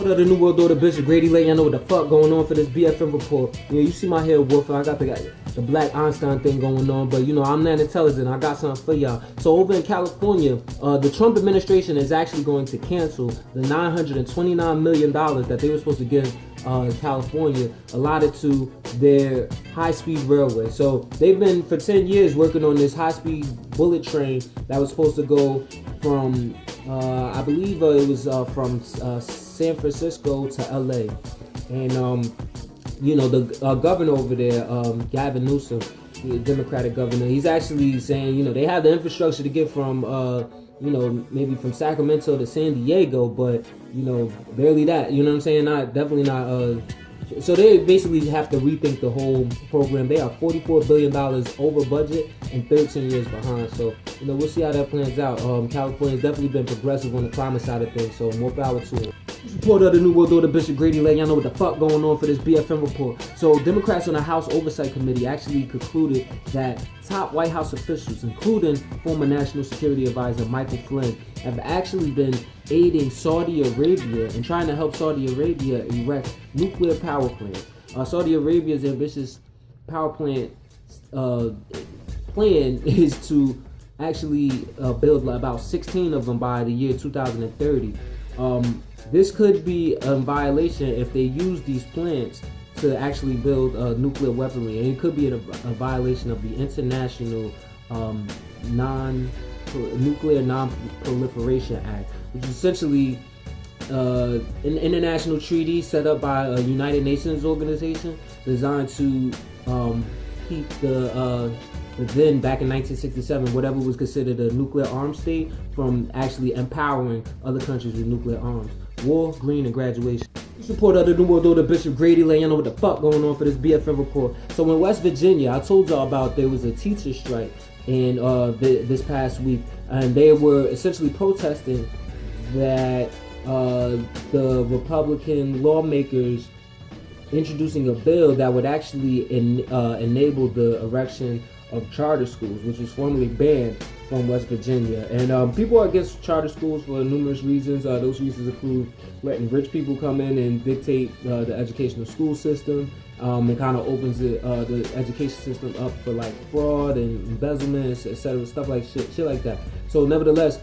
What up, the New World Order, Bishop Grady letting y'all know what the fuck going on for this BFN Report. You see my hair, Wolf, I got the Black Einstein thing going on, but I'm not intelligent. I got something for y'all. So over in California, the Trump administration is actually going to cancel the $929 million that they were supposed to give California allotted to their high-speed railway. So they've been for 10 years working on this high-speed bullet train that was supposed to go from I believe it was from San Francisco to LA, and the governor over there, Gavin Newsom, the Democratic governor, he's actually saying they have the infrastructure to get from maybe from Sacramento to San Diego, but barely that. You know what I'm saying? Definitely not. So they basically have to rethink the whole program. They are $44 billion over budget and 13 years behind. So we'll see how that plans out. California's definitely been progressive on the climate side of things, so more power to them. Report of the New World Order, Bishop Grady letting y'all know what the fuck going on for this BFN Report. So Democrats on the House Oversight Committee actually concluded that top White House officials, including former National Security Advisor Michael Flynn, have actually been aiding Saudi Arabia and trying to help Saudi Arabia erect nuclear power plants. Saudi Arabia's ambitious power plant plan is to actually build about 16 of them by the year 2030. This could be a violation if they use these plants to actually build nuclear weaponry, and it could be a violation of the International Nuclear Non-Proliferation Act, which is essentially an international treaty set up by a United Nations organization designed to keep the then back in 1967, whatever was considered a nuclear armed state from actually empowering other countries with nuclear arms. War, green, and graduation. This report of the New World Order, Bishop Grady letting y'all know what the fuck going on for this BFN Report. So in West Virginia, I told y'all about there was a teacher strike in this past week, and they were essentially protesting that the Republican lawmakers introducing a bill that would actually enable the erection of charter schools, which was formerly banned from West Virginia. And people are against charter schools for numerous reasons. Those reasons include letting rich people come in and dictate the educational school system. It kind of opens the education system up for like fraud and embezzlement, etc., stuff like shit like that. So nevertheless,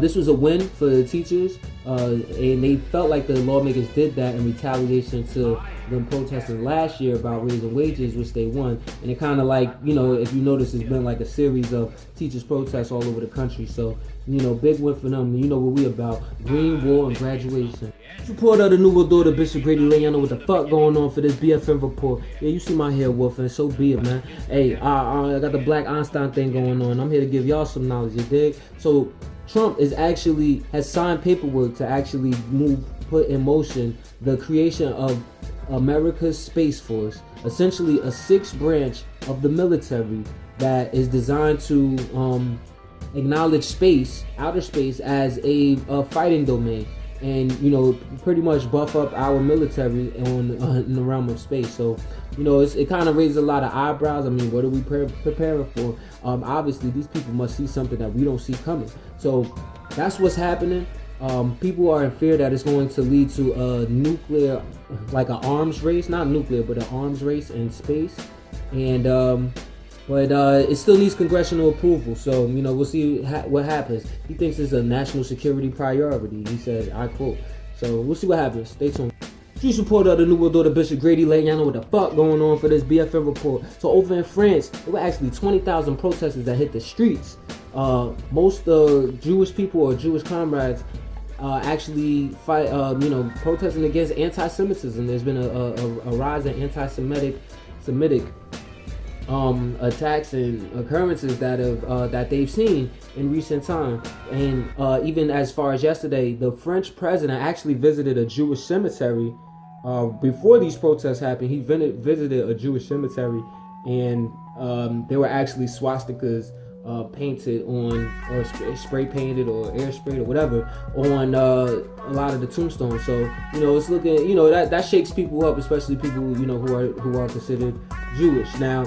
this was a win for the teachers, and they felt like the lawmakers did that in retaliation to them protesting last year about raising wages, which they won. And it kind of like, if you notice, it's been like a series of teachers' protests all over the country. So, big win for them. You know what we about: green, war, and graduation. Report of the New World Order, Bishop Grady letting y'all know what the fuck going on for this BFN Report. Yeah, you see my hair, Wolf, and so be it, man. Hey, I got the Black Einstein thing going on. I'm here to give y'all some knowledge, you dig? So Trump has signed paperwork to actually put in motion the creation of America's Space Force, essentially a sixth branch of the military that is designed to acknowledge outer space, as a fighting domain, and pretty much buff up our military in the realm of space. So it kind of raises a lot of eyebrows. I mean, what are we preparing for? Obviously these people must see something that we don't see coming. So that's what's happening. People are in fear that it's going to lead to a nuclear, like an arms race, not nuclear, but an arms race in space. And but it still needs congressional approval. So we'll see what happens. He thinks it's a national security priority. He said, I quote. So we'll see what happens. Stay tuned. Street report of the New World Order, Bishop Grady letting y'all know what the fuck going on for this BFN Report. So over in France, there were actually 20,000 protesters that hit the streets. Most Jewish people or Jewish comrades actually fight, protesting against anti-Semitism. There's been a rise in anti-Semitic attacks and occurrences that they've seen in recent time. And even as far as yesterday, the French president actually visited a Jewish cemetery. Before these protests happened, he visited a Jewish cemetery, and there were actually swastikas painted on, or spray painted, or air sprayed, or whatever, on a lot of the tombstones. So it's looking, that shakes people up, especially people who are considered Jewish. Now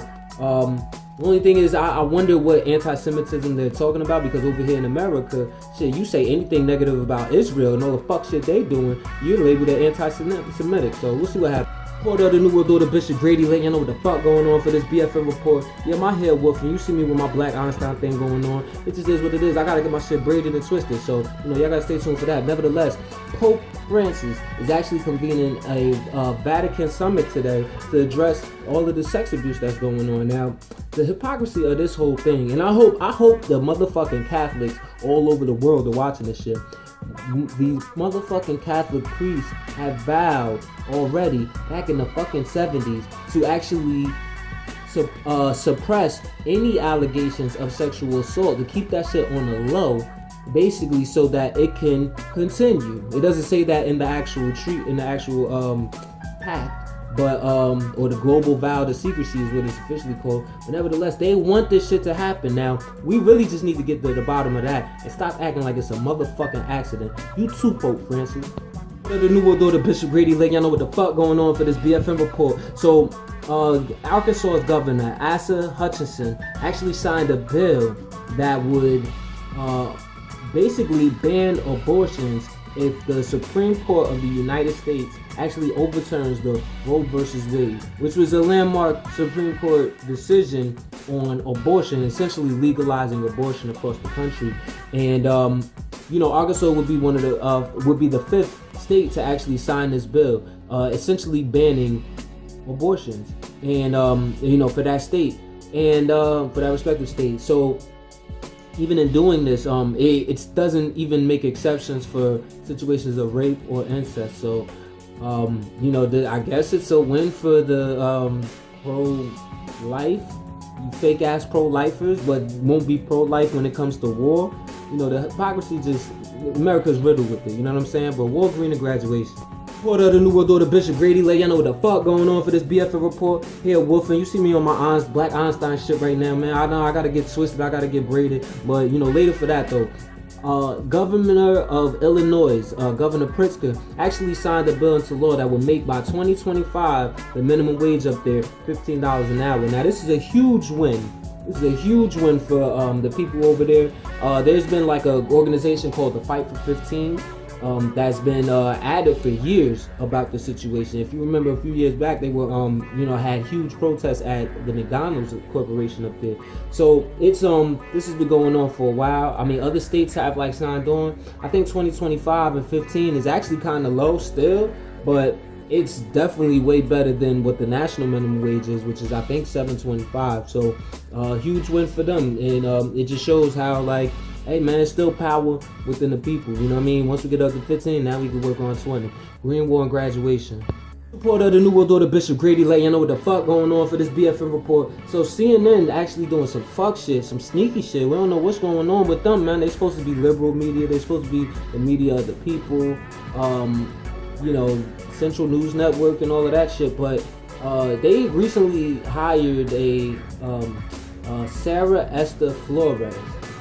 The only thing is, I wonder what anti-Semitism they're talking about, because over here in America, shit, you say anything negative about Israel and all the fuck shit they doing, you're labeled as anti-Semitic. So we'll see what happens. Report of the New World Order, Bishop Grady, letting you know what the fuck going on for this BFN report. Yeah, my hair wolfing. You see me with my Black Einstein thing going on. It just is what it is. I gotta get my shit braided and twisted. So, y'all gotta stay tuned for that. Nevertheless, Pope Francis is actually convening a Vatican summit today to address all of the sex abuse that's going on. Now, the hypocrisy of this whole thing, and I hope the motherfucking Catholics all over the world are watching this shit. These motherfucking Catholic priests have vowed already back in the fucking 70s to actually suppress any allegations of sexual assault, to keep that shit on the low, basically, so that it can continue. It doesn't say that in the actual pact, but or the global vow to secrecy is what it's officially called. But nevertheless, they want this shit to happen. Now, we really just need to get to the bottom of that and stop acting like it's a motherfucking accident. You too, Pope Francis. The New World Order, Bishop Grady, letting y'all know what the fuck going on for this BFN report. So, Arkansas Governor Asa Hutchinson actually signed a bill that would basically ban abortions if the Supreme Court of the United States actually overturns the Roe versus Wade, which was a landmark Supreme Court decision on abortion, essentially legalizing abortion across the country. And Arkansas would be the fifth state to actually sign this bill, essentially banning abortions, and for that state and for that respective state. So even in doing this, it doesn't even make exceptions for situations of rape or incest. So, I guess it's a win for the pro-life, fake ass pro-lifers, but won't be pro-life when it comes to war. The hypocrisy America's riddled with it. You know what I'm saying? But war, green, and graduation. Report of the New World Order, Bishop Grady, let y'all know what the fuck going on for this BFN report. Here, wolfing. You see me on my Black Einstein shit right now, man. I know I gotta get twisted, I gotta get braided, but later for that though. Governor of Illinois, Governor Pritzker, actually signed a bill into law that would make by 2025 the minimum wage up there $15 an hour. Now, this is a huge win. This is a huge win for the people over there. There's been like an organization called the Fight for 15. That's been added for years about the situation. If you remember a few years back, they were had huge protests at the McDonald's corporation up there. So it's this has been going on for a while. I mean, other states have like signed on. I think 2025 and 15 is actually kind of low still, but it's definitely way better than what the national minimum wage is, which is I think $7.25. So huge win for them, and it just shows how like, hey man, there's still power within the people. You know what I mean? Once we get up to 15, now we can work on 20. Green War and graduation. Report of the New World Order, Bishop Grady, letting you know what the fuck going on for this BFN report. So CNN actually doing some fuck shit, some sneaky shit. We don't know what's going on with them, man. They're supposed to be liberal media. They're supposed to be the media of the people. Central News Network and all of that shit. But they recently hired a Sarah Esther Flores,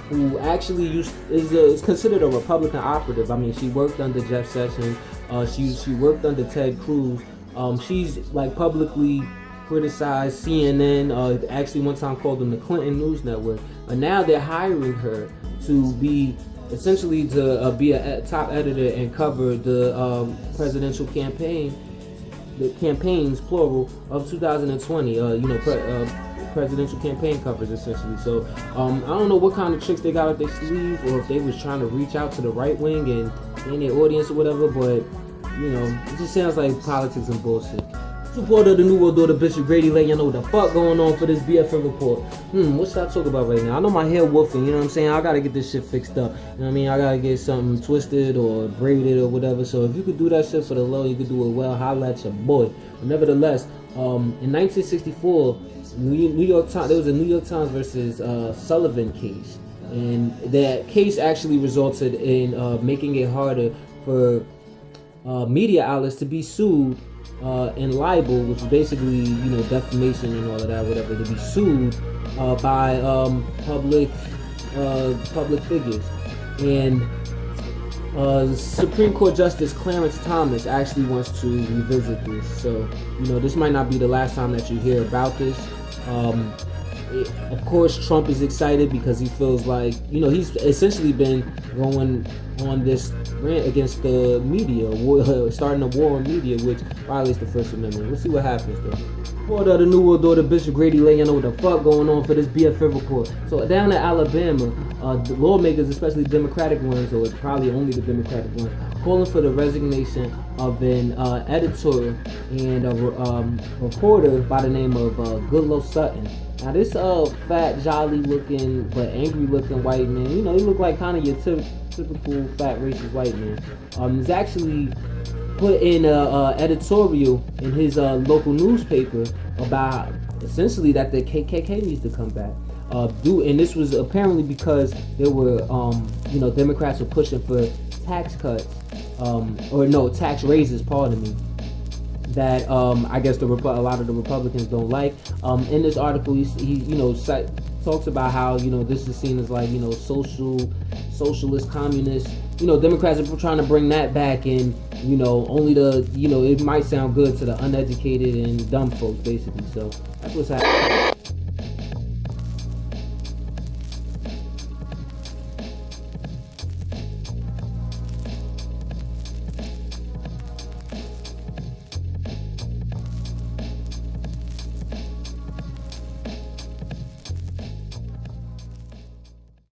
who actually is considered a Republican operative. I mean, she worked under Jeff Sessions. She worked under Ted Cruz. She's like publicly criticized CNN. Actually, one time called them the Clinton News Network. And now they're hiring her to be essentially to be a top editor and cover the presidential campaign, the campaigns plural of 2020. Presidential campaign coverage essentially. So I don't know what kind of tricks they got up their sleeve, or if they was trying to reach out to the right wing and gain their audience or whatever, but it just sounds like politics and bullshit. Support of the New World Order, Bishop Grady, letting you know what the fuck going on for this BFN report. What should I talk about right now? I know my hair wolfing, you know what I'm saying? I gotta get this shit fixed up. You know what I mean? I gotta get something twisted or braided or whatever. So if you could do that shit for the low, you could do it well, holla at your boy. But nevertheless, in 1964, New York Times, there was a New York Times versus Sullivan case, and that case actually resulted in making it harder for media outlets to be sued in libel, which is basically defamation and all of that, whatever, to be sued by public figures. And Supreme Court Justice Clarence Thomas actually wants to revisit this. So this might not be the last time that you hear about this. Of course, Trump is excited because he feels like, he's essentially been going on this rant against the media, starting a war on media, which violates the First Amendment. We'll see what happens, though. Report of the New World Order, Bishop Grady letting you know what the fuck going on for this BFN report. So down in Alabama, the lawmakers, especially Democratic ones, or probably only the Democratic ones, calling for the resignation of an editor and a reporter by the name of Goodlow Sutton. Now this fat, jolly looking but angry looking white man, he look like kind of your typical fat racist white man. Is actually put in a editorial in his local newspaper about essentially that the KKK needs to come back. And this was apparently because there were, Democrats were pushing for tax cuts, tax raises, pardon me, that I guess a lot of the Republicans don't like. In this article, he talks about how this is seen as like socialist, communist. Democrats are trying to bring that back, and only it might sound good to the uneducated and dumb folks, basically. So that's what's happening.